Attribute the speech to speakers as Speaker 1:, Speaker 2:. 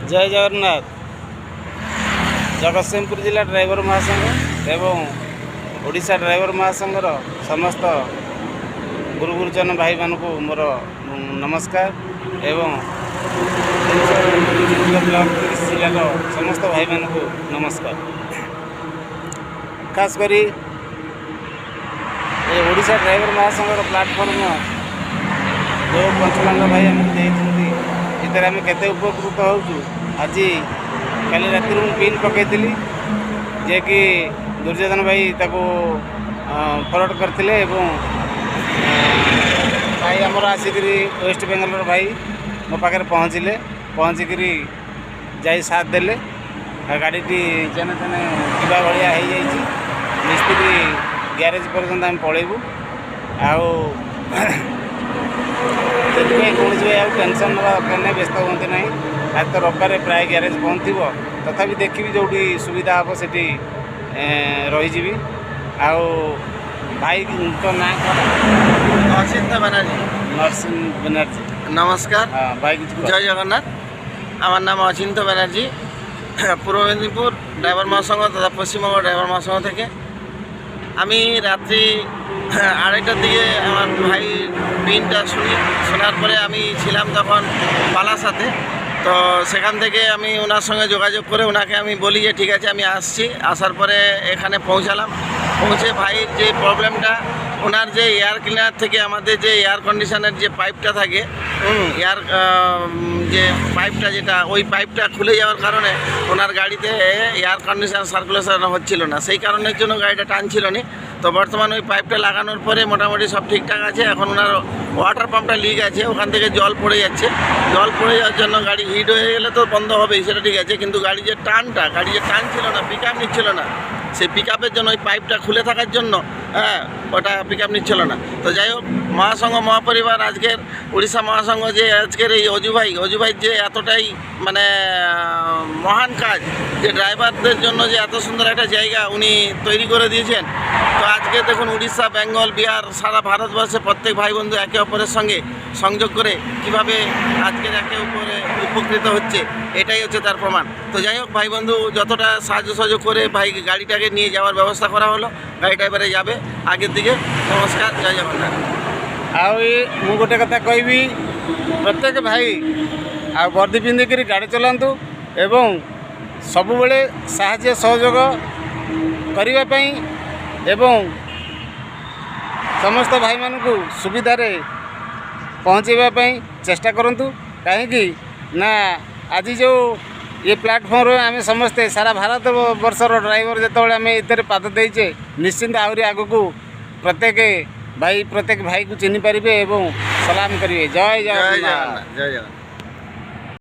Speaker 1: जय जगन्नाथ। जगतसिंहपुर जिला ड्राइवर महासंघ एवं ओडिशा ड्राइवर महासंघर समस्त गुरु गुरुजन भाई मानक मोर नमस्कार एवं ब्लॉक जिला समस्त भाई मानक नमस्कार। खास करी ओडिशा ड्राइवर महासंघर प्लाटफर्म जो पंचलांग भाई आमको देते इधर आम के उपकृत होचु। आज काली रात पिन पकई जे कि दुर्योधन भाई ताको फरवर्ड करते भाई आमर आसिक वेस्ट बेंगल भाई मो पाखे पहुँचले पहुँचिकी जाई साथ देले गाड़ी जेने तेने जा भाया हो जाइए मिस्त्री ग्यारेज पर्यटन आम पलैबू कौन टेंशन ना दरकार नहीं व्यस्त हमें ना आज तो रविवार प्राय ग्यारेज बंद थी तथापि देखी जो सुविधा हम से रही भाई तो ना
Speaker 2: अचिंत बनर्जी।
Speaker 1: नरसिंह बनर्जी
Speaker 2: नमस्कार।
Speaker 1: हाँ भाई
Speaker 2: जय जगन्नाथ। আমার নাম অচিন্ত ব্যানার্জি, পূর্ব মেদিনীপুর ড্রাইভার মহাসংঘ তথা পশ্চিমবঙ্গ ড্রাইভার মহাসংঘ থেকে। আমি রাত্রি 2:30টার দিকে আমার ভাই পিনটা শোনার পরে আমি ছিলাম তখন বালাসাতে। তো সেখান থেকে আমি ওনার সঙ্গে যোগাযোগ করে ওনাকে আমি বলি যে ঠিক আছে আমি আসছি। আসার পরে এখানে পৌঁছালাম। পৌঁছে ভাইয়ের যে প্রবলেমটা ওনার যে এয়ার ক্লিনার থেকে আমাদের যে এয়ার কন্ডিশনের যে পাইপটা থাকে এয়ার যে পাইপটা যেটা ওই পাইপটা খুলে যাওয়ার কারণে ওনার গাড়িতে এয়ার কন্ডিশন সার্কুলেশন হচ্ছিল না, সেই কারণের জন্য গাড়িটা টানছিল না। তো বর্তমানে ওই পাইপটা লাগানোর পরে মোটামুটি সব ঠিকঠাক আছে। এখন ওনার ওয়াটার পাম্পটা লিক আছে, ওখান থেকে জল পড়ে যাচ্ছে। জল পড়ে যাওয়ার জন্য গাড়ি হিট হয়ে গেলে তো বন্ধ হবেই, সেটা ঠিক আছে, কিন্তু গাড়ি যে টান ছিল না, পিক আপ নিচ্ছিল না, সেই পিক আপের জন্য ওই পাইপটা খুলে থাকার জন্য ওটা পিক আপ নিচ্ছিল না। তো যাই হোক, মহাসংঘ মহাপরিবার আজকের উড়িষ্যা মহাসংঘ যে আজকের এই অজু ভাই যে এতটাই মানে মহান কাজ, যে ড্রাইভারদের জন্য যে এত সুন্দর একটা জায়গা উনি তৈরি করে দিয়েছেন। তো আজকে দেখুন উড়িষ্যা, বেঙ্গল, বিহার, সারা ভারতবর্ষে প্রত্যেক ভাই বন্ধু একে অপরের সঙ্গে সংযোগ করে কিভাবে আজকের একে অপরে উপকৃত হচ্ছে, এটাই হচ্ছে তার প্রমাণ। তো যাই হোক, ভাই বন্ধু যতটা সাহায্য সহযোগ করে ভাই গাড়িটাকে নিয়ে যাওয়ার ব্যবস্থা করা হলো, গাড়িটা এবারে যাবে আগের দিকে। নমস্কার, জয় জগন্নাথ।
Speaker 1: मु गोटे कथा कहबी, प्रत्येक भाई वर्दी पिंधिक गाड़ी चलातु एवं सबुबले साहाय्य सहयोग करने एवं समस्त भाई मानक सुविधार पहुँचाई चेष्टा करूँ। कहीं ना आज जो ये प्लाटफर्म आम समस्ते सारा भारत वर्षर ड्राइवर जो आम इधर पाद देचे निश्चिंत आहरी आग को प्रत्येक भाई को चिन्ह पारे एवं सलाम करेंगे। जय जगन्नाथ।
Speaker 2: जय जगन्नाथ।